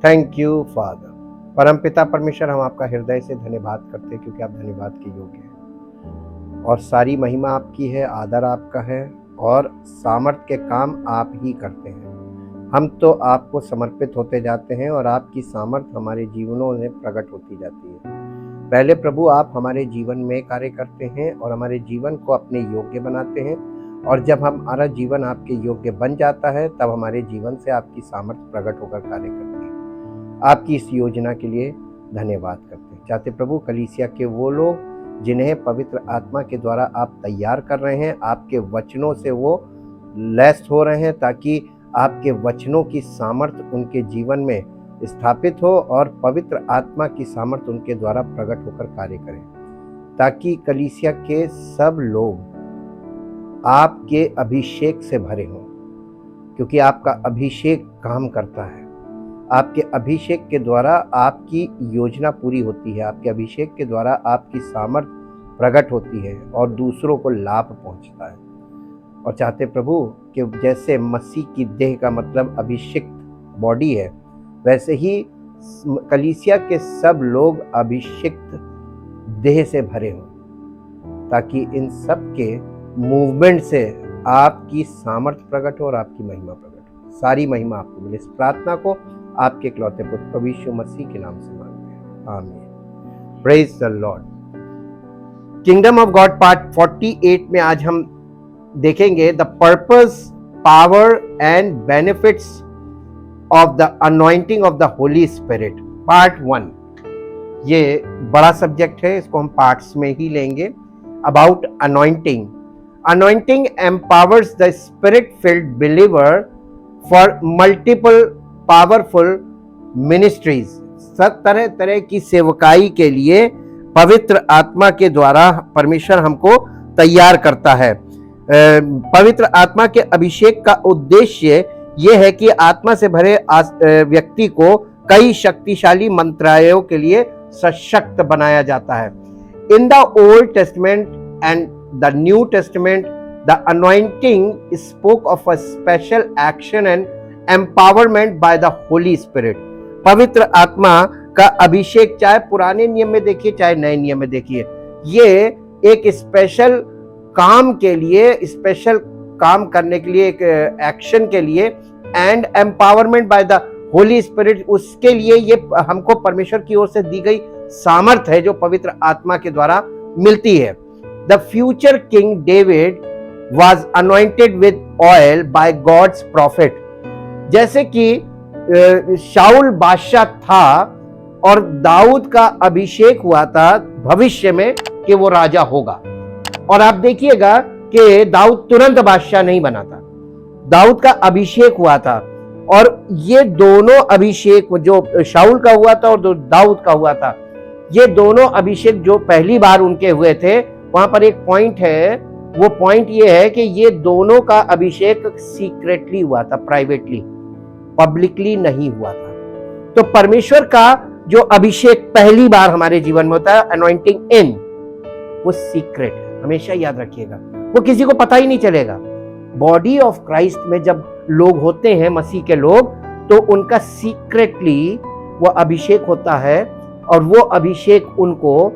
Thank you father. परमपिता परमेश्वर, हम आपका हृदय से धन्यवाद करते हैं क्योंकि आप धन्यवाद के योग्य हैं और सारी महिमा आपकी है, आदर आपका है और सामर्थ्य के काम आप ही करते हैं। हम तो आपको समर्पित होते जाते हैं और आपकी सामर्थ्य हमारे जीवनों में प्रकट होती जाती है। पहले प्रभु आप हमारे जीवन में कार्य करते हैं और हमारे जीवन को अपने योग्य बनाते हैं, और जब हमारा जीवन आपके योग्य बन जाता है तब हमारे जीवन से आपकी सामर्थ्य प्रकट होकर कार्य करती है। आपकी इस योजना के लिए धन्यवाद करते हैं। चाहते प्रभु कलीसिया के वो लोग जिन्हें पवित्र आत्मा के द्वारा आप तैयार कर रहे हैं, आपके वचनों से वो लैस हो रहे हैं ताकि आपके वचनों की सामर्थ्य उनके जीवन में स्थापित हो और पवित्र आत्मा की सामर्थ्य उनके द्वारा प्रकट होकर कार्य करें, ताकि कलीसिया के सब लोग आपके अभिषेक से भरे हों, क्योंकि आपका अभिषेक काम करता है। आपके अभिषेक के द्वारा आपकी योजना पूरी होती है, आपके अभिषेक के द्वारा आपकी सामर्थ्य प्रकट होती है और दूसरों को लाभ पहुंचता है। और चाहते प्रभु कि जैसे मसीह की देह का मतलब अभिषिक्त बॉडी है, वैसे ही कलीसिया के सब लोग अभिषिक्त देह से भरे हों, ताकि इन सब के मूवमेंट से आपकी सामर्थ्य प्रकट हो और आपकी महिमा प्रकट हो। सारी महिमा आपको मिले। इस प्रार्थना को आपके इकलौते पुत्र प्रभु यीशु मसीह के नाम से मांगते हैं, आमीन। Praise the Lord. Kingdom of God part 48 में आज हम देखेंगे the purpose, power and benefits of the anointing of the Holy spirit, part 1। ये बड़ा सब्जेक्ट है, इसको हम पार्ट्स में ही लेंगे। About anointing. Anointing empowers the spirit-filled believer for multiple powerful ministries. सब तरह तरह की सेवकाई के लिए पवित्र आत्मा के द्वारा परमेश्वर हमको तैयार करता है। पवित्र आत्मा के अभिषेक का उद्देश्य यह है कि आत्मा से भरे व्यक्ति को कई शक्तिशाली मंत्रालयों के लिए सशक्त बनाया जाता है। In the old testament and the New Testament, the anointing spoke of a special action and empowerment by the Holy Spirit. पवित्र आत्मा का अभिषेक चाहे पुराने नियम में देखिए चाहे नए नियम में देखिए, ये एक स्पेशल काम के लिए, स्पेशल काम करने के लिए, एक एक्शन के लिए, and empowerment bye the Holy spirit, उसके लिए ये हमको परमेश्वर की ओर से दी गई सामर्थ्य है जो पवित्र आत्मा के द्वारा मिलती है। The future King David was anointed with oil by God's prophet. जैसे कि शाऊल बादशाह था और दाऊद का अभिषेक हुआ था भविष्य में कि वो राजा होगा। और आप देखिएगा कि दाऊद तुरंत बादशाह नहीं बना था, दाऊद का अभिषेक हुआ था। और ये दोनों अभिषेक जो शाऊल का हुआ था और जो दाऊद का हुआ था, ये दोनों अभिषेक जो पहली बार उनके हुए थे, वहां पर एक पॉइंट है, वो पॉइंट ये है कि ये दोनों का अभिषेक सीक्रेटली हुआ था, प्राइवेटली, पब्लिकली नहीं हुआ था। तो परमेश्वर का जो अभिषेक पहली बार हमारे जीवन में होता है, अनॉइंटिंग इन, वो सीक्रेट है, हमेशा याद रखिएगा, वो किसी को पता ही नहीं चलेगा। बॉडी ऑफ क्राइस्ट में जब लोग होते हैं, मसीह के लोग, तो उनका सीक्रेटली वो अभिषेक होता है और वो अभिषेक उनको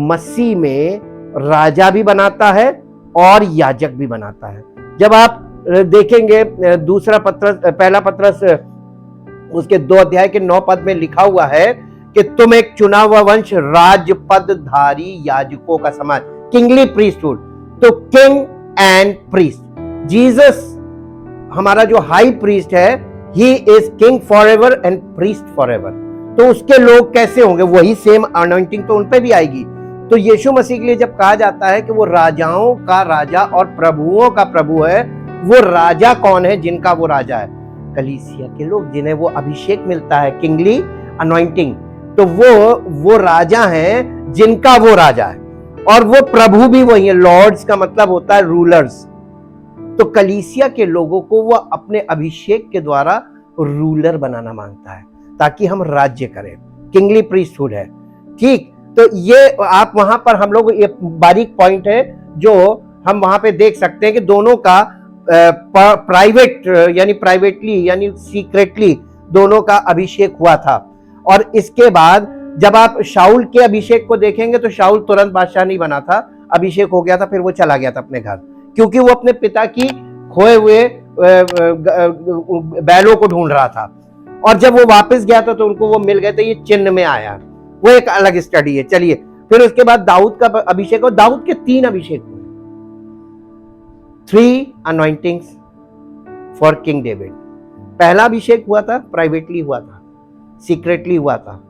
मसीह में राजा भी बनाता है और याजक भी बनाता है। जब आप देखेंगे पहला पत्रस उसके 2 अध्याय के 9 पद में लिखा हुआ है कि तुम एक चुना हुआ वंश, राजपदधारी याजकों का समाज, किंगली प्रीस्टहुड। तो किंग एंड प्रीस्ट, जीसस हमारा जो हाई प्रीस्ट है, he is king forever and priest forever. तो उसके लोग कैसे होंगे? वही सेम अनॉइंटिंग तो उन पे भी आएगी। तो यीशु मसीह के लिए जब कहा जाता है कि वो राजाओं का राजा और प्रभुओं का प्रभु है, वो राजा कौन है? जिनका वो राजा है कलीसिया के लोग, जिन्हें वो अभिषेक मिलता है, किंगली अनॉइंटिंग। तो वो राजा हैं जिनका वो राजा है, और वो प्रभु भी वही है। लॉर्ड्स का मतलब होता है रूलर्स। तो कलीसिया के लोगों को वो अपने अभिषेक के द्वारा रूलर बनाना मांगता है ताकि हम राज्य करें। किंगली प्रीस्टहुड है, ठीक। तो ये आप वहां पर हम लोग ये बारीक पॉइंट है जो हम वहां पे देख सकते हैं कि दोनों का प्राइवेटली यानी सीक्रेटली दोनों का अभिषेक हुआ था। और इसके बाद जब आप शाऊल के अभिषेक को देखेंगे तो शाऊल तुरंत बादशाह नहीं बना था, अभिषेक हो गया था, फिर वो चला गया था अपने घर, क्योंकि वो अपने पिता की खोए हुए बैलों को ढूंढ रहा था। और जब वो वापस गया था तो उनको वो मिल गए थे, ये चिन्ह में आया, वो एक अलग स्टडी है। चलिए, फिर उसके बाद दाऊद का अभिषेक, और दाऊद के 3 अभिषेक हुए, 3 अनॉइंटिंग्स फॉर किंग डेविड। पहला अभिषेक हुआ था प्राइवेटली हुआ था, सीक्रेटली हुआ था।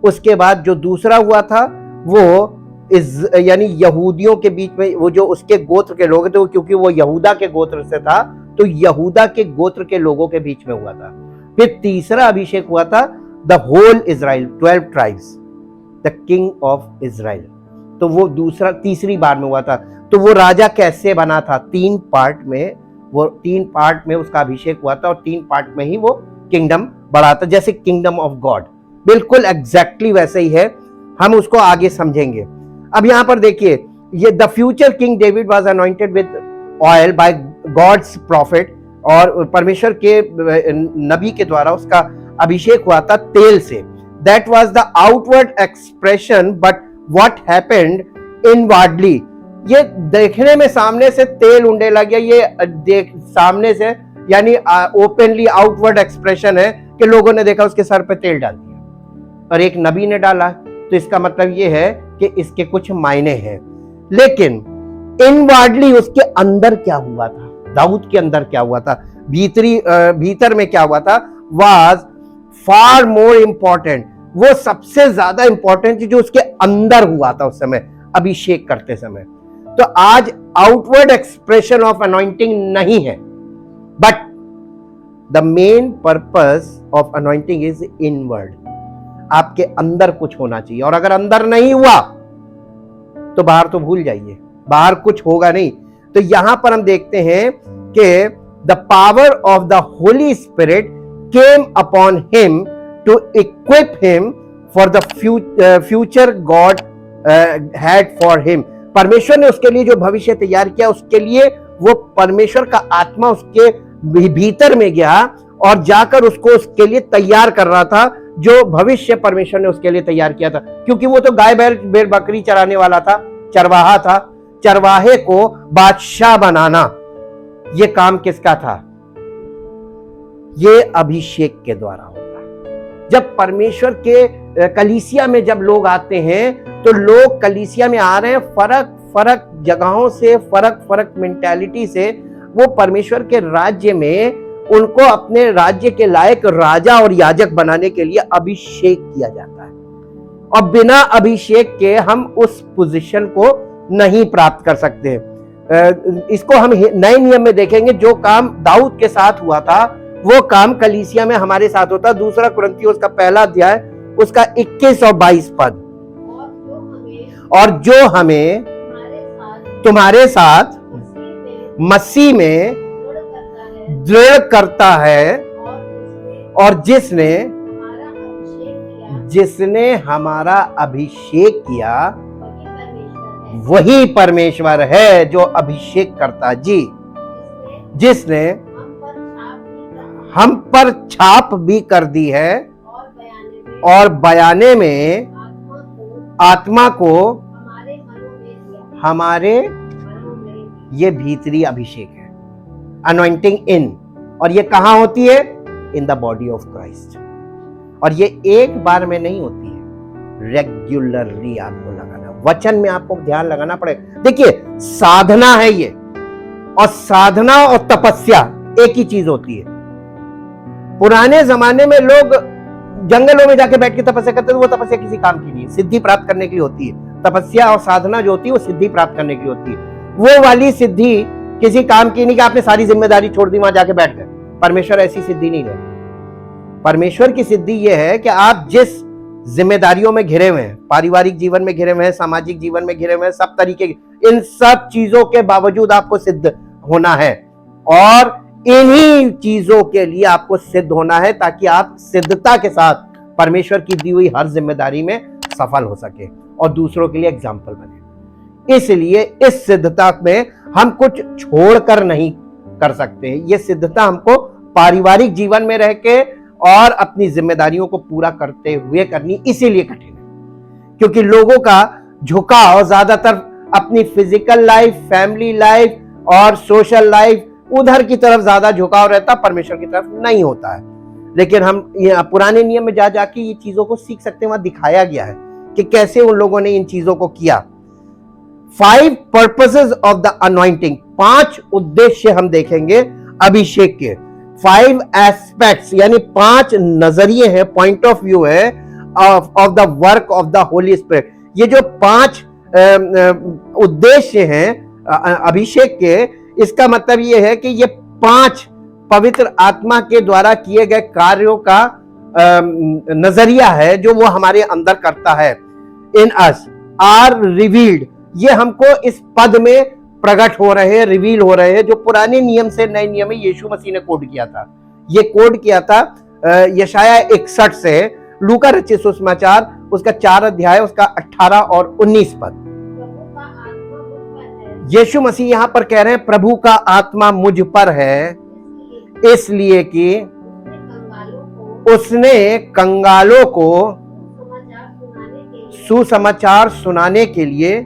उसके बाद जो दूसरा हुआ था वो यानी यहूदियों के बीच में, वो जो उसके गोत्र के लोग थे, क्योंकि वो यहूदा के गोत्र से था, तो यहूदा के गोत्र के लोगों के बीच में हुआ था। फिर तीसरा अभिषेक हुआ था the whole Israel, 12 tribes, the king of Israel. तो वो तीसरी बार में हुआ था। तो वो राजा कैसे बना था? 3 पार्ट में, वो 3 पार्ट में उसका अभिषेक हुआ था, और 3 पार्ट में ही वो किंगडम बढ़ा था, जैसे किंगडम ऑफ गॉड, बिल्कुल एग्जैक्टली वैसे ही है। हम उसको आगे समझेंगे। अब यहां पर देखिए, ये the future king David was anointed with oil by God's prophet, और परमेश्वर के नबी के द्वारा उसका अभिषेक हुआ था तेल से। That was the outward expression, but what happened inwardly. ये देखने में सामने से तेल उंडे लग गया, ये सामने से यानी ओपनली आउटवर्ड एक्सप्रेशन है कि लोगों ने देखा उसके सर पे तेल डाल दिया, और एक नबी ने डाला, तो इसका मतलब ये है कि इसके कुछ मायने हैं। लेकिन इनवर्डली उसके अंदर क्या हुआ था, दाऊद के अंदर क्या हुआ था, भीतर में क्या हुआ था, वाज फार मोर इंपॉर्टेंट। वो सबसे ज्यादा इंपॉर्टेंट चीज जो उसके अंदर हुआ था उस समय अभिषेक करते समय। तो आज आउटवर्ड एक्सप्रेशन ऑफ अनॉइंटिंग नहीं है, but the main purpose of anointing is inward. आपके अंदर कुछ होना चाहिए, और अगर अंदर नहीं हुआ तो बाहर तो भूल जाइए, बाहर कुछ होगा नहीं। तो यहां पर हम देखते हैं कि the power of the Holy Spirit came upon him to equip him for the future God had for him. परमेश्वर ने उसके लिए जो भविष्य तैयार किया, उसके लिए वो परमेश्वर का आत्मा उसके भीतर में गया और जाकर उसको उसके लिए तैयार कर रहा था, जो भविष्य परमेश्वर ने उसके लिए तैयार किया था। क्योंकि वो तो गाय बैल बकरी चराने वाला था, चरवाहा था। चरवाहे को बादशाह बनाना, ये काम किसका था? ये अभिषेक के द्वारा होता है। जब परमेश्वर के कलीसिया में जब लोग आते हैं, तो लोग कलीसिया में आ रहे हैं फर्क जगहों से, फर्क मेंटालिटी से। वो परमेश्वर के राज्य में उनको अपने राज्य के लायक राजा और याजक बनाने के लिए अभिषेक किया जाता है, और बिना अभिषेक के हम उस पोजीशन को नहीं प्राप्त कर सकते। इसको हम नए नियम में देखेंगे। जो काम दाऊद के साथ हुआ था, वो काम कलीसिया में हमारे साथ होता। 2 कुरिन्थियों का 1 अध्याय उसका 21 और 22 पद। और जो हमें तुम्हारे साथ मसीह में दृढ़ करता है, और जिसने हमारा अभिषेक किया, वही परमेश्वर है जो अभिषेक करता। जी, जिसने हम पर छाप भी कर दी है, और बयाने में आत्मा को हमारे, ये भीतरी अभिषेक है, अनॉइंटिंग इन। और ये कहां होती है? In the body of Christ. और ये एक बार में नहीं होती है, रेगुलरली आपको लगाना, वचन में आपको ध्यान लगाना पड़ेगा। देखिए, साधना है ये, और साधना और तपस्या एक ही चीज होती है। पुराने जमाने में लोग जंगलों में जाके बैठ के तपस्या करते थे, वो तपस्या किसी काम की नहीं है, सिद्धि प्राप्त करने के लिए होती है। तपस्या और साधना जो होती है वो सिद्धि प्राप्त करने के लिए होती है। वो वाली सिद्धि किसी काम की नहीं कि आपने सारी जिम्मेदारी छोड़ दी, वहां जाके बैठ गए। परमेश्वर ऐसी सिद्धि नहीं है। परमेश्वर की सिद्धि यह है कि आप जिस जिम्मेदारियों में घिरे हुए हैं, पारिवारिक जीवन में घिरे हुए हैं, सामाजिक जीवन में घिरे हुए हैं, सब तरीके, इन सब चीजों के बावजूद आपको सिद्ध होना है, और इन्हीं चीजों के लिए आपको सिद्ध होना है, ताकि आप सिद्धता के साथ परमेश्वर की दी हुई हर जिम्मेदारी में सफल हो सके और दूसरों के लिए एग्जाम्पल बने। इसलिए इस सिद्धता में हम कुछ छोड़कर नहीं कर सकते। ये सिद्धता हमको पारिवारिक जीवन में रह के और अपनी जिम्मेदारियों को पूरा करते हुए करनी इसीलिए कठिन है क्योंकि लोगों का झुकाव ज्यादातर अपनी फिजिकल लाइफ, फैमिली लाइफ और सोशल लाइफ उधर की तरफ ज्यादा झुकाव रहता, परमेश्वर की तरफ नहीं होता है। लेकिन हम पुराने नियम में जा जाके ये चीजों को सीख सकते हैं, वहां दिखाया गया है कि कैसे उन लोगों ने इन चीजों को किया। 5 पर्पसेस ऑफ द अनॉइंटिंग, 5 उद्देश्य हम देखेंगे अभिषेक के। 5 एस्पेक्ट्स यानी 5 नजरिए हैं, पॉइंट ऑफ व्यू है of the work of the Holy spirit. ये जो 5 उद्देश्य हैं अभिषेक के, इसका मतलब ये है कि ये 5 पवित्र आत्मा के द्वारा किए गए कार्यों का नजरिया है जो वो हमारे अंदर करता है। इन अस आर रिवील्ड, ये हमको इस पद में प्रकट हो रहे हैं, रिवील हो रहे हैं, जो पुराने नियम से नए नियम में यीशु मसीह ने कोड किया था। ये कोड किया था यशाया 61 से लूका रचित सुसमाचार उसका 4 अध्याय उसका 18 और 19 पद। यीशु मसीह यहां पर कह रहे हैं प्रभु का आत्मा मुझ पर है इसलिए कि उसने कंगालों को सुसमाचार सुनाने के लिए,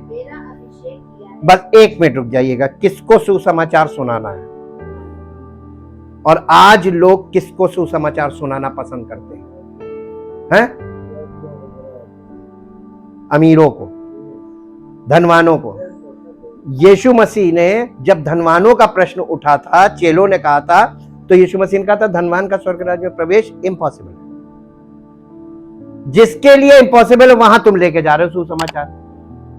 बस 1 मिनट रुक जाइएगा, किसको सुसमाचार सुनाना है? और आज लोग किसको सुसमाचार सुनाना पसंद करते हैं? अमीरों को, धनवानों को। यीशु मसीह ने जब धनवानों का प्रश्न उठा था, चेलों ने कहा था, तो यीशु मसीह ने कहा था धनवान का स्वर्ग राज्य में प्रवेश इम्पॉसिबल है। जिसके लिए इम्पॉसिबल है वहां तुम लेके जा रहे हो सुसमाचार।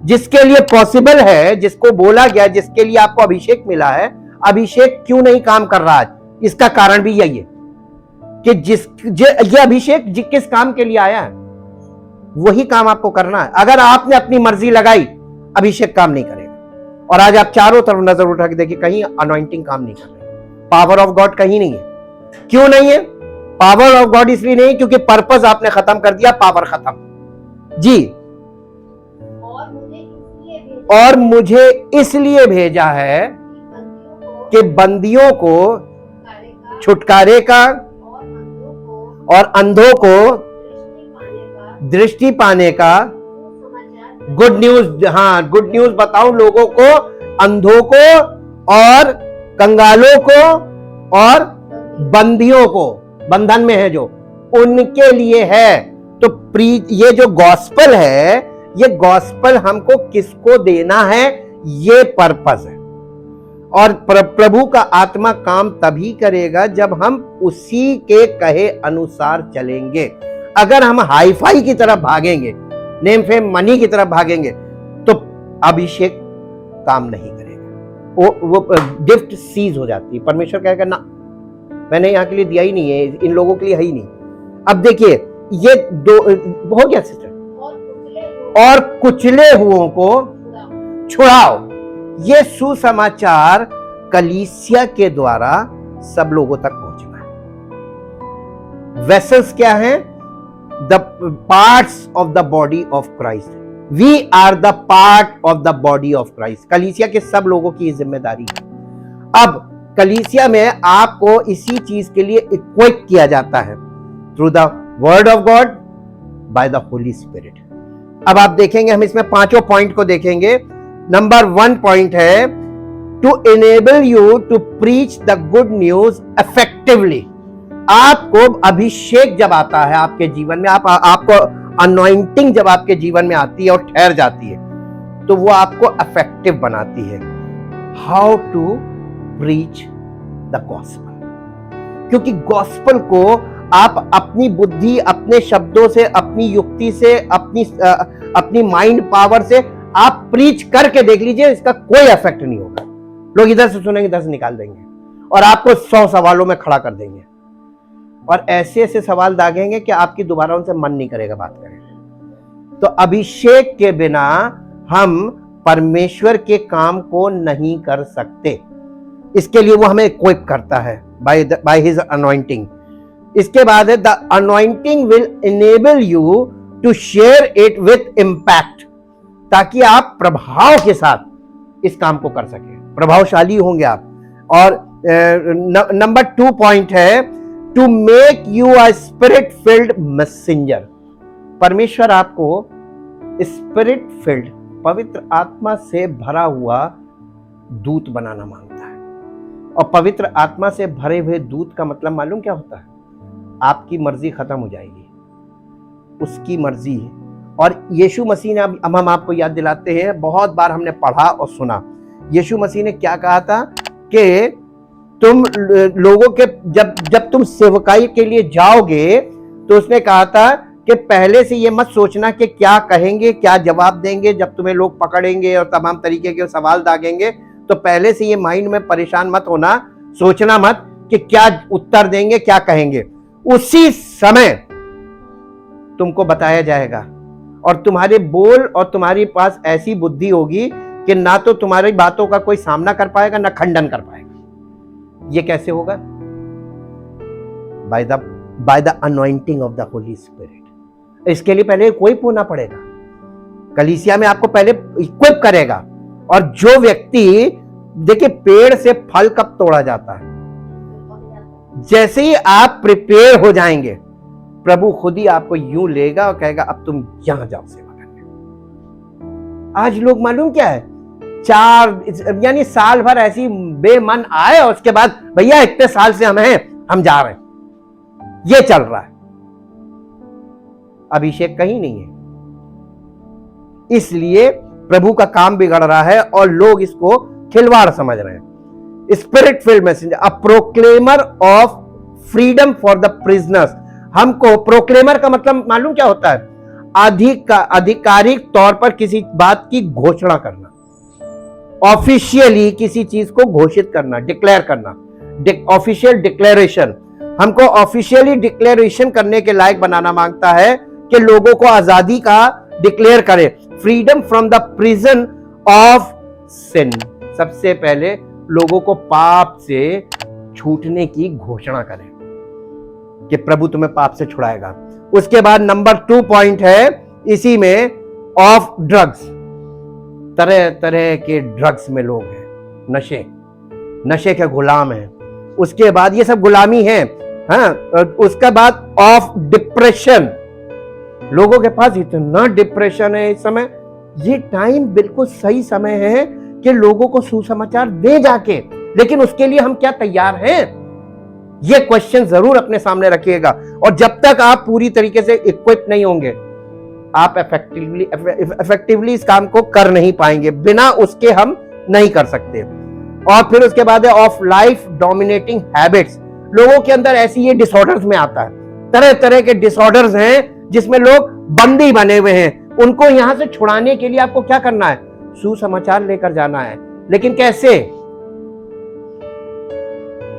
जिसके लिए पॉसिबल है, जिसको बोला गया, जिसके लिए आपको अभिषेक मिला है, अभिषेक क्यों नहीं काम कर रहा है? इसका कारण भी यही है कि ये अभिषेक किस काम के लिए आया है, वही काम आपको करना है। अगर आपने अपनी मर्जी लगाई, अभिषेक काम नहीं करेगा। और आज आप चारों तरफ नजर उठा के देखिए, कहीं अनॉइंटिंग काम नहीं कर रही, पावर ऑफ गॉड कहीं नहीं है। क्यों नहीं है? पावर ऑफ गॉड इसलिए नहीं क्योंकि पर्पस आपने खत्म कर दिया, पावर खत्म जी। और मुझे इसलिए भेजा है कि बंदियों को छुटकारे का और अंधों को दृष्टि पाने का गुड न्यूज, हाँ गुड न्यूज बताऊं लोगों को, अंधों को और कंगालों को और बंदियों को, बंधन में है जो, उनके लिए है। तो ये जो गॉस्पल है, ये गॉस्पल हमको किसको देना है, ये पर्पस है। और प्रभु का आत्मा काम तभी करेगा जब हम उसी के कहे अनुसार चलेंगे। अगर हम हाई फाई की तरफ भागेंगे, नेम फेम मनी की तरफ भागेंगे, तो अभिषेक काम नहीं करेगा, वो गिफ्ट सीज हो जाती है। परमेश्वर कहेगा ना, मैंने यहाँ के लिए दिया ही नहीं है, इन लोगों के लिए है ही नहीं। अब देखिए ये दो हो गया सिस्टर, और कुचले हुओं को छुड़ाओ। ये सुसमाचार कलीसिया के द्वारा सब लोगों तक पहुंचना है। वेसल्स क्या है? The parts of the body of Christ. We are the part of the body of Christ. कलीसिया के सब लोगों की जिम्मेदारी है। अब कलीसिया में आपको इसी चीज के लिए इक्विप किया जाता है through the word of God by the Holy Spirit. अब आप देखेंगे, हम इसमें 5 पॉइंट को देखेंगे। नंबर 1 पॉइंट है to enable you to preach the good news effectively. आपको अभिषेक जब आता है आपके जीवन में, आपको अनॉइंटिंग जब आपके जीवन में आती है और ठहर जाती है, तो वो आपको इफेक्टिव बनाती है। How to preach the gospel, क्योंकि गॉस्पल को आप अपनी बुद्धि, अपने शब्दों से, अपनी युक्ति से, अपनी माइंड पावर से आप प्रीच करके देख लीजिए, इसका कोई इफेक्ट नहीं होगा। लोग इधर से सुनेंगे, इधर से निकाल देंगे और आपको 100 सवालों में खड़ा कर देंगे और ऐसे ऐसे सवाल दागेंगे कि आपकी दोबारा उनसे मन नहीं करेगा बात करें। तो अभिषेक के बिना हम परमेश्वर के काम को नहीं कर सकते। इसके लिए वो हमें इक्विप करता है बाय हिज अनॉइंटिंग। इसके बाद है the anointing will enable you to share it with impact, ताकि आप प्रभाव के साथ इस काम को कर सके, प्रभावशाली होंगे आप। और नंबर 2 पॉइंट है to make you a spirit filled messenger. परमेश्वर आपको स्पिरिट फिल्ड, पवित्र आत्मा से भरा हुआ दूत बनाना मांगता है। और पवित्र आत्मा से भरे हुए दूत का मतलब मालूम क्या होता है? आपकी मर्जी खत्म हो जाएगी, उसकी मर्जी है। और यीशु मसीह ने, अब हम आपको याद दिलाते हैं, बहुत बार हमने पढ़ा और सुना, यीशु मसीह ने क्या कहा था कि तुम लोगों के जब तुम सेवकाई के लिए जाओगे तो उसने कहा था कि पहले से ये मत सोचना कि क्या कहेंगे, क्या जवाब देंगे। जब तुम्हें लोग पकड़ेंगे और तमाम तरीके के सवाल दागेंगे तो पहले से ये माइंड में परेशान मत होना, सोचना मत कि क्या उत्तर देंगे, क्या कहेंगे। उसी समय तुमको बताया जाएगा और तुम्हारे बोल और तुम्हारे पास ऐसी बुद्धि होगी कि ना तो तुम्हारी बातों का कोई सामना कर पाएगा ना खंडन कर पाएगा। ये कैसे होगा? By the anointing of the Holy spirit. इसके लिए पहले इक्विप होना पड़ेगा। कलीसिया में आपको पहले इक्विप करेगा। और जो व्यक्ति, देखिए पेड़ से फल कब तोड़ा जाता है? जैसे ही आप प्रिपेयर हो जाएंगे, प्रभु खुद ही आपको यूं लेगा और कहेगा अब तुम यहां जाओ सेवा करने। आज लोग मालूम क्या है, 4 यानी साल भर ऐसी बेमन आए और उसके बाद भैया इतने साल से हम हैं, हम जा रहे हैं, ये चल रहा है। अभिषेक कहीं नहीं है। इसलिए प्रभु का काम बिगड़ रहा है और लोग इसको खिलवाड़ समझ रहे हैं। Spirit filled messenger, a proclaimer of freedom for the prisoners. हमको प्रोक्लेमर का मतलब मालूम क्या होता है? आधिकारिक तौर पर किसी बात की घोषणा करना, ऑफिशियली किसी चीज को घोषित करना, डिक्लेयर करना, ऑफिशियल डिक्लेरेशन। हमको ऑफिशियली डिक्लेरेशन करने के लायक बनाना मांगता है कि लोगों को आजादी का डिक्लेयर करे, freedom from the prison of sin. सबसे पहले लोगों को पाप से छूटने की घोषणा करें कि प्रभु तुम्हें पाप से छुड़ाएगा। उसके बाद नंबर 2 पॉइंट है इसी में, ऑफ ड्रग्स। तरह तरह के ड्रग्स में लोग हैं, नशे के गुलाम हैं। उसके बाद ये सब गुलामी है। हाँ, उसके बाद ऑफ डिप्रेशन। लोगों के पास इतना डिप्रेशन है इस समय। ये टाइम बिल्कुल सही समय है कि लोगों को सुसमाचार दे जाके, लेकिन उसके लिए हम क्या तैयार हैं? ये क्वेश्चन जरूर अपने सामने रखिएगा। और जब तक आप पूरी तरीके से इक्विप नहीं होंगे, आप इफेक्टिवली इस काम को कर नहीं पाएंगे। बिना उसके हम नहीं कर सकते। और फिर उसके बाद है ऑफ लाइफ डोमिनेटिंग हैबिट्स। लोगों के अंदर ऐसी ये डिसऑर्डर्स में आता है, तरह तरह के डिसऑर्डर्स हैं जिसमें लोग बंदी बने हुए हैं। उनको यहां से छुड़ाने के लिए आपको क्या करना है? सुसमाचार लेकर जाना है। लेकिन कैसे?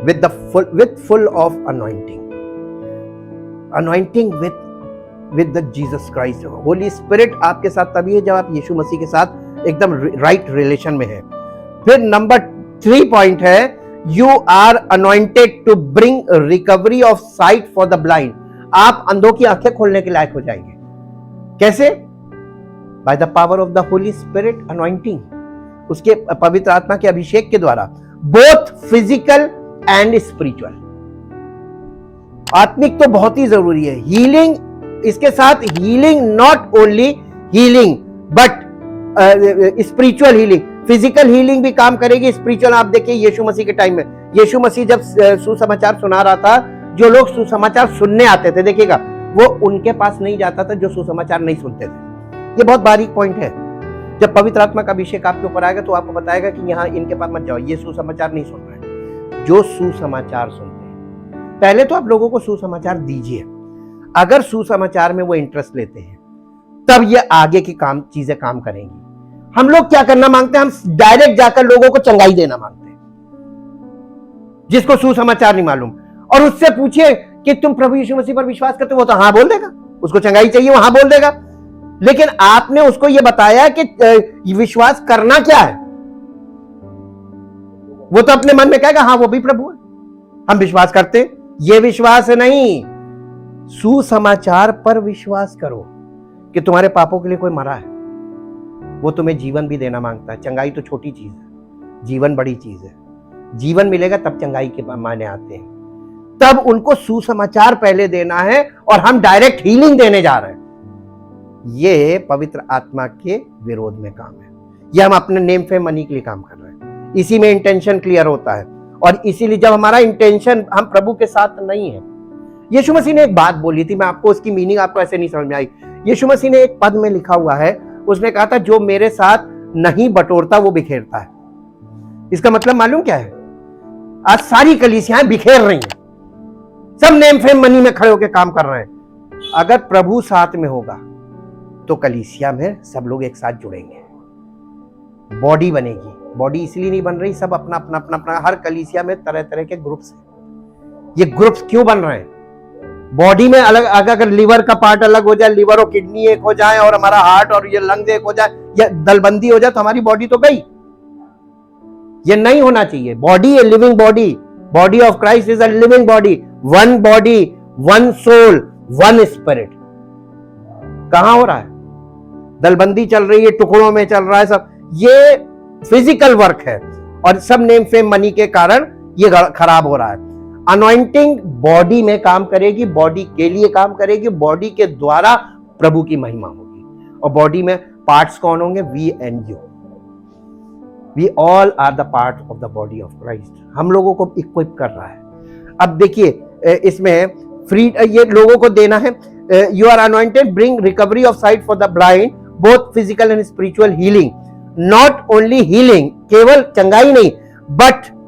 with full of anointing with the Jesus Christ। Holi spirit आपके साथ तभी है जब आप यीशु मसीह के साथ एकदम राइट रिलेशन में है। फिर नंबर 3 पॉइंट है, you are anointed to bring recovery of sight for the blind. आप अंधों की आंखें खोलने के लायक हो जाएंगे। कैसे? By the power of the Holy spirit anointing, उसके पवित्र आत्मा के अभिषेक के द्वारा, बोथ फिजिकल एंड स्पिरिचुअल। आत्मिक तो बहुत ही जरूरी है, हीलिंग, इसके साथ healing, not only healing but spiritual healing. Physical healing भी काम करेगी, स्पिरिचुअल। आप देखिए यीशु मसीह के टाइम में, यीशु मसीह जब सुसमाचार सुना रहा था, जो लोग सुसमाचार सुनने आते थे, देखिएगा, वो उनके पास नहीं जाता था जो सुसमाचार नहीं सुनते थे। ये बहुत बारीक पॉइंट है। जब पवित्र आत्मा का अभिषेक आपके ऊपर आएगा तो आपको बताएगा कि यहाँ इनके पास मत जाओ, ये सुसमाचार नहीं सुन रहे। जो सुसमाचार सुनते हैं, पहले तो आप लोगों को सुसमाचार दीजिए। अगर सुसमाचार में वो इंटरेस्ट लेते हैं, तब ये आगे की चीजें काम करेंगी। हम लोग क्या करना मांगते हैं? हम डायरेक्ट जाकर लोगों को चंगाई देना मांगते हैं, जिसको सुसमाचार नहीं मालूम। और उससे पूछिए कि तुम प्रभु यीशु मसीह पर विश्वास करते हो, वो तो हाँ बोल देगा। उसको चंगाई चाहिए, वो हाँ बोल देगा। लेकिन आपने उसको यह बताया कि विश्वास करना क्या है, वो तो अपने मन में कहेगा हाँ वो भी प्रभु है, हम विश्वास करते। ये विश्वास नहीं, सुसमाचार पर विश्वास करो कि तुम्हारे पापों के लिए कोई मरा है, वो तुम्हें जीवन भी देना मांगता है। चंगाई तो छोटी चीज है, जीवन बड़ी चीज है। जीवन मिलेगा तब चंगाई के मायने आते हैं। तब उनको सुसमाचार पहले देना है और हम डायरेक्ट हीलिंग देने जा रहे हैं। ये पवित्र आत्मा के विरोध में काम है। ये हम अपने नेम फेम मनी के लिए काम कर रहे हैं। इसी में इंटेंशन क्लियर होता है। और इसीलिए जब हमारा इंटेंशन हम प्रभु के साथ नहीं है, यीशु मसीह ने एक बात बोली थी, मैं आपको उसकी मीनिंग आपको ऐसे नहीं समझ में आई। यीशु मसीह ने एक पद में लिखा हुआ है, उसने कहा था जो मेरे साथ नहीं बटोरता वो बिखेरता है। इसका मतलब मालूम क्या है? आज सारी कलीसियाएं बिखेर रही हैं, सब नेम फेम मनी में खड़े होकर काम कर रहे हैं। अगर प्रभु साथ में होगा तो कलीसिया में सब लोग एक साथ जुड़ेंगे, बॉडी बनेगी। बॉडी इसलिए नहीं बन रही, सब अपना अपना अपना अपना, हर कलीसिया में तरह तरह के ग्रुप्स हैं। ये ग्रुप्स क्यों बन रहे हैं? बॉडी में अलग, अगर लिवर का पार्ट अलग हो जाए, लिवर और किडनी एक हो जाए और हमारा हार्ट और ये लंग्स एक हो जाए, या दलबंदी हो जाए, तो हमारी बॉडी तो गई। ये नहीं होना चाहिए। Body a living body, body of Christ is a living body, one body, one soul, one spirit. कहां हो रहा है? दलबंदी चल रही है, टुकड़ों में चल रहा है सब। ये फिजिकल वर्क है और सब नेम फेम मनी के कारण ये खराब हो रहा है। अनॉइंटिंग बॉडी में काम करेगी, बॉडी के लिए काम करेगी, बॉडी के द्वारा प्रभु की महिमा होगी। और बॉडी में पार्ट्स कौन होंगे? We and you, we all are the part of the body of Christ. हम लोगों को इक्विप कर रहा है। अब देखिए इसमें फ्री ये लोगों को देना है। You are anointed, bring recovery of sight for the blind, both physical and spiritual healing. Not only healing, केवल चंगाई नहीं, but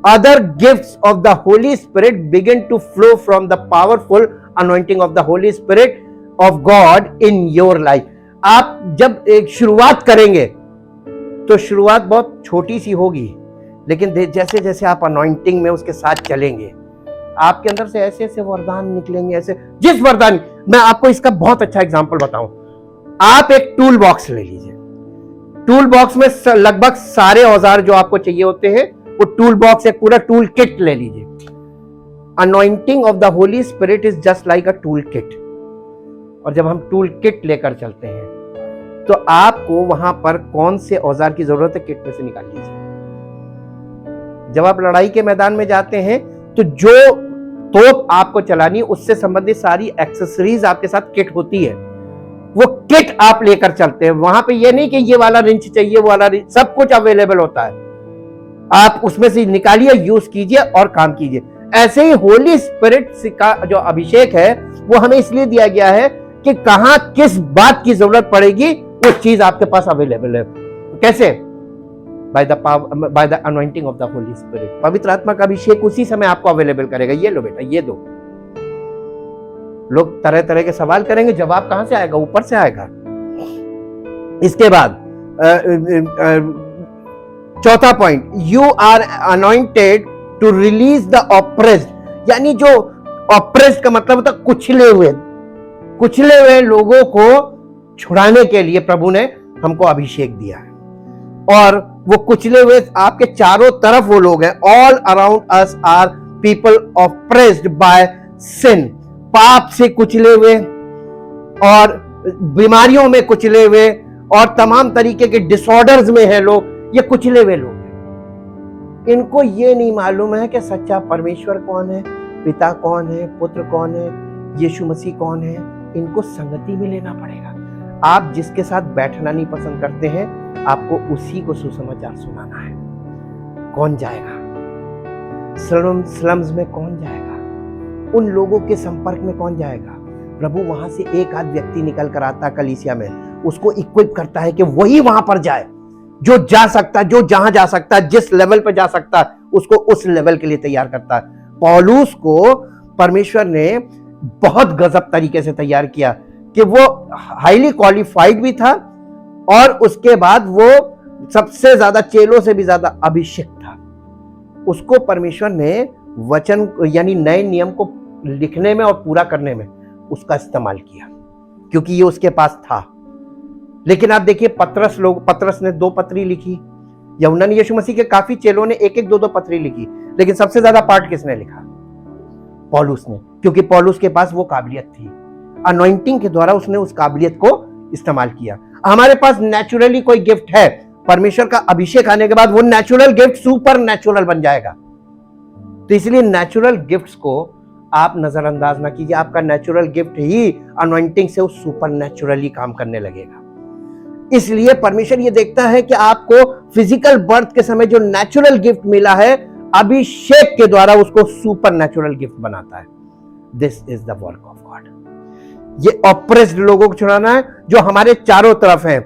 other gifts of the Holy Spirit begin to flow from the powerful anointing of the Holy Spirit of God in your life. आप जब एक शुरुआत करेंगे तो शुरुआत बहुत छोटी सी होगी, लेकिन जैसे जैसे आप अनॉइंटिंग में उसके साथ चलेंगे, आपके अंदर से ऐसे ऐसे वरदान निकलेंगे। ऐसे जिस वरदान, मैं आपको इसका बहुत अच्छा एग्जांपल बताऊं। आप एक टूल बॉक्स ले लीजिए। टूल बॉक्स में लगभग सारे औजार जो आपको चाहिए होते हैं, वो टूल बॉक्स, एक पूरा टूल किट ले लीजिए। Anointing of the Holy spirit is just like a tool kit. और जब हम टूल किट लेकर चलते हैं तो आपको वहां पर कौन से औजार की जरूरत है, किट में से निकाल लीजिए। जब आप लड़ाई के मैदान में जाते हैं तो जो तोप आपको चलानी है उससे संबंधित सारी एक्सेसरीज आपके साथ किट होती है, वो किट आप लेकर चलते हैं। वहां पे ये नहीं कि ये वाला रिंच चाहिए, वो वाला रिंच, सब कुछ अवेलेबल होता है। आप उसमें से निकालिए, यूज कीजिए और काम कीजिए। ऐसे ही होली स्पिरिट का जो अभिषेक है वो हमें इसलिए दिया गया है कि कहां किस बात की जरूरत पड़ेगी वो चीज आपके पास अवेलेबल है। कैसे? By the anointing of the Holy spirit. पवित्र आत्मा का अभिषेक उसी समय आपको अवेलेबल करेगा। ये लो बेटा, ये दो। लोग तरह तरह के सवाल करेंगे, जवाब कहां से आएगा? ऊपर से आएगा। इसके बाद चौथा point, you are anointed to release the oppressed. यानी जो ऑप्रेस्ड का मतलब होता है कुचले हुए लोगों को छुड़ाने के लिए प्रभु ने हमको अभिषेक दिया है। और वो कुचले हुए आपके चारों तरफ वो लोग हैं। All around us are people oppressed by sin. पाप से कुचले हुए और बीमारियों में कुचले हुए और तमाम तरीके के डिसऑर्डर्स में है लोग। ये कुचले हुए लोग हैं। इनको ये नहीं मालूम है कि सच्चा परमेश्वर कौन है, पिता कौन है, पुत्र कौन है, यीशु मसीह कौन है। इनको संगति में लेना पड़ेगा। आप जिसके साथ बैठना नहीं पसंद करते हैं, आपको उसी को सुसमाचार सुनाना है। कौन जाएगा? स्लम्स में कौन जाएगा? उन लोगों के संपर्क में कौन जाएगा? प्रभु वहां से एक आध व्यक्ति निकल कर आता कलीसिया में, उसको इक्विप करता है कि वही वहां पर जाए। जो जा सकता है, जो जहां जा सकता है, जिस लेवल पर जा सकता है, उसको उस लेवल के लिए तैयार करता है। पौलुस को परमेश्वर ने बहुत गजब तरीके से तैयार किया कि वो हाईली क्वालिफाइड भी था और उसके बाद वो सबसे ज्यादा, चेलों से भी ज्यादा अभिषेक था। उसको परमेश्वर ने वचन यानी नए नियम को लिखने में और पूरा करने में उसका इस्तेमाल किया, क्योंकि ये उसके पास था। लेकिन आप देखिए पतरस ने 2 पत्री लिखी, यूहन्ना ने, यीशु मसीह के काफी चेलों ने 1-1, 2-2 पत्री लिखी, लेकिन सबसे ज्यादा पार्ट किसने लिखा? पौलुस ने, क्योंकि पौलुस के पास वो काबिलियत थी। अनॉइंटिंग के द्वारा उसने उस काबिलियत को इस्तेमाल किया। हमारे पास नेचुरली कोई गिफ्ट है, परमेश्वर का अभिषेक आने के बाद वो नेचुरल गिफ्ट सुपर नेचुरल बन जाएगा। तो इसलिए नेचुरल गिफ्ट्स को आप नजरअंदाज ना कीजिए। आपका नेचुरल गिफ्ट ही अनॉइंटिंग से उस सुपर नेचुरली काम करने लगेगा। इसलिए परमेश्वर ये देखता है कि आपको फिजिकल बर्थ के समय जो नेचुरल गिफ्ट मिला है, अभिषेक के द्वारा उसको सुपर नेचुरल गिफ्ट बनाता है। This is the work of God. ये ऑप्रेस्ड लोगों को छुड़ाना है जो हमारे चारों तरफ है।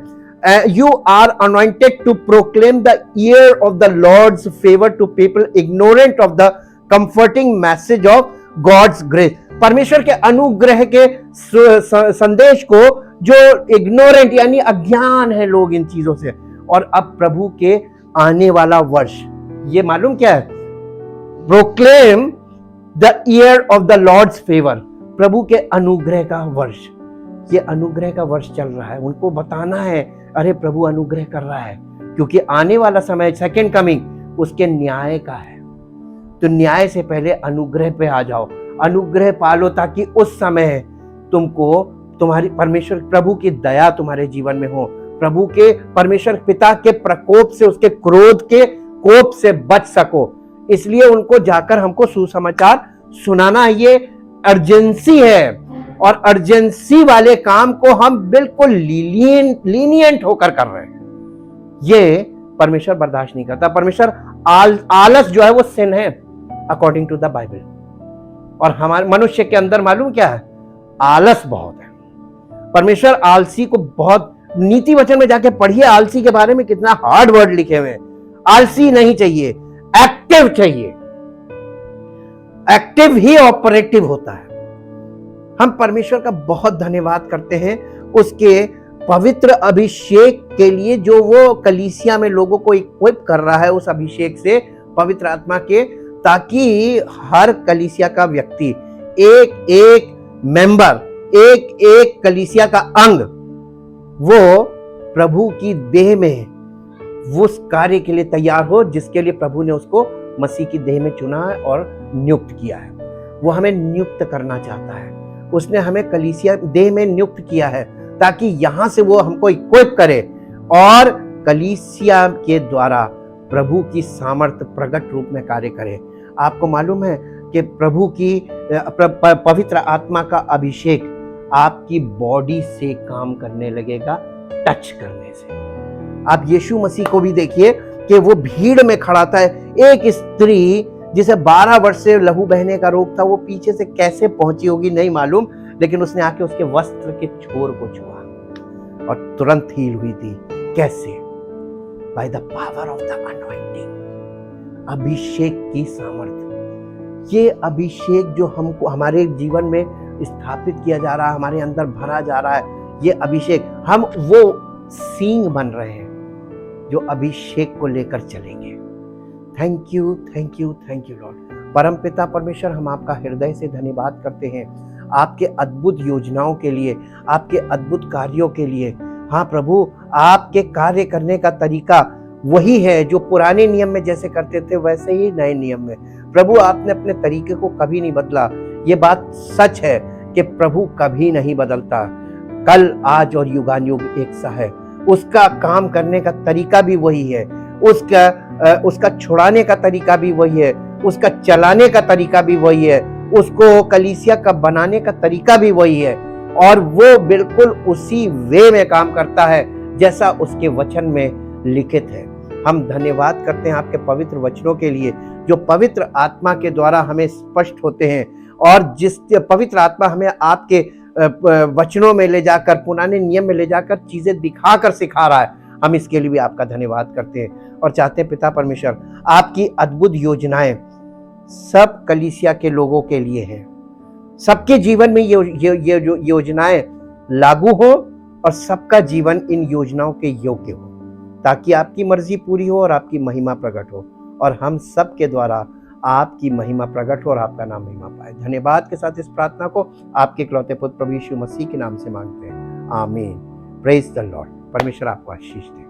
You are anointed to proclaim the year of the Lord's favor to people ignorant of the comforting message of God's grace। परमेश्वर के अनुग्रह के संदेश को जो इग्नोरेंट यानी अज्ञान है लोग इन चीजों से, और अब प्रभु के आने वाला वर्ष, ये मालूम क्या है? Proclaim the year of the Lord's favour, प्रभु के अनुग्रह का वर्ष। ये अनुग्रह का वर्ष चल रहा है, उनको बताना है अरे प्रभु अनुग्रह कर रहा है, क्योंकि आने वाला समय सेकंड कमिंग उसके न्याय का है। तो न्याय से पहले अनुग्रह पे आ जाओ, अनुग्रह पालो, ताकि उस समय तुमको तुम्हारी परमेश्वर प्रभु की दया तुम्हारे जीवन में हो, प्रभु के परमेश्वर पिता के प्रकोप से, उसके क्रोध के कोप से बच सको। इसलिए उनको जाकर हमको सुसमाचार सुनाना, ये अर्जेंसी है, और अर्जेंसी वाले काम को हम बिल्कुल लीनियंट होकर कर रहे हैं। ये परमेश्वर बर्दाश्त नहीं करता। परमेश्वर आलस जो है वो सिन है अकॉर्डिंग टू द बाइबल, और हमारे मनुष्य के अंदर मालूम क्या है? आलस बहुत है। परमेश्वर आलसी को बहुत, नीति वचन में जाके पढ़िए आलसी के बारे में कितना हार्ड वर्ड लिखे हुए हैं। आलसी नहीं चाहिए, एक्टिव चाहिए। एक्टिव ही ऑपरेटिव होता है। हम परमेश्वर का बहुत धन्यवाद करते हैं उसके पवित्र अभिषेक के लिए, जो वो कलीसिया में लोगों को इक्विप कर रहा है उस अभिषेक से, पवित्र आत्मा के, ताकि हर कलीसिया का व्यक्ति, एक एक मेंबर, एक एक कलीसिया का अंग, वो प्रभु की देह में उस कार्य के लिए तैयार हो जिसके लिए प्रभु ने उसको मसीह की देह में चुना है और नियुक्त किया है। वो हमें नियुक्त करना चाहता है। उसने हमें कलीसिया देह में नियुक्त किया है ताकि यहां से वो हमको इक्विप करे और कलीसिया के द्वारा प्रभु की सामर्थ प्रकट रूप में कार्य करे। आपको मालूम है कि प्रभु की पवित्र आत्मा का अभिषेक आपकी बॉडी से काम करने लगेगा, टच करने से। आप यीशु मसीह को भी देखिए कि वो भीड़ में खड़ा था, एक स्त्री जिसे 12 वर्ष से लहू बहने का रोग था, वो पीछे से कैसे पहुंची होगी नहीं मालूम, लेकिन उसने आके उसके वस्त्र के छोर को छुआ और तुरंत हील हुई थी। कैसे? By the power of the anointing, अभिषेक की सामर्थ। ये अभिषेक जो हमको हमारे जीवन में स्थापित किया जा रहा है, हमारे अंदर भरा जा रहा है, ये अभिषेक, हम वो सींग बन रहे हैं जो अभिषेक को लेकर चलेंगे। Thank you, thank you, thank you Lord. परमपिता परमेश्वर, हम आपका हृदय से धन्यवाद करते हैं आपके अद्भुत योजनाओं के लिए, आपके अद्भुत कार्यों के लिए। हाँ प्रभु, आपके कार्य करने का तरीका वही है जो पुराने नियम में जैसे करते थे वैसे ही नए नियम में। प्रभु, आपने अपने तरीके को कभी नहीं बदला। ये बात सच है कि प्रभु कभी नहीं बदलता, कल आज और युगानुयुग एक सा है। उसका काम करने का तरीका भी वही है, उसका छुड़ाने का तरीका भी वही है, उसका चलाने का तरीका भी वही है, उसको कलीसिया का बनाने का तरीका भी वही है, और वो बिल्कुल उसी वे में काम करता है जैसा उसके वचन में लिखित है। हम धन्यवाद करते हैं आपके पवित्र वचनों के लिए जो पवित्र आत्मा के द्वारा हमें स्पष्ट होते हैं, और जिस पवित्र आत्मा हमें आपके वचनों में ले जाकर, पुराने नियम में ले जाकर चीजें दिखाकर सिखा रहा है। हम इसके लिए भी आपका धन्यवाद करते हैं और चाहते हैं पिता परमेश्वर, आपकी अद्भुत योजनाएं सब कलीसिया के लोगों के लिए हैं। सबके जीवन में ये योजनाएं लागू हो और सबका जीवन इन योजनाओं के योग्य हो, ताकि आपकी मर्जी पूरी हो और आपकी महिमा प्रकट हो, और हम सब के द्वारा आपकी महिमा प्रकट हो और आपका नाम महिमा पाए। धन्यवाद के साथ इस प्रार्थना को आपके इकलौते पुत्र प्रभु यीशु मसीह के नाम से मांगते हैं, आमीन। Praise the Lord. परमेश्वर आपको आशीष दे।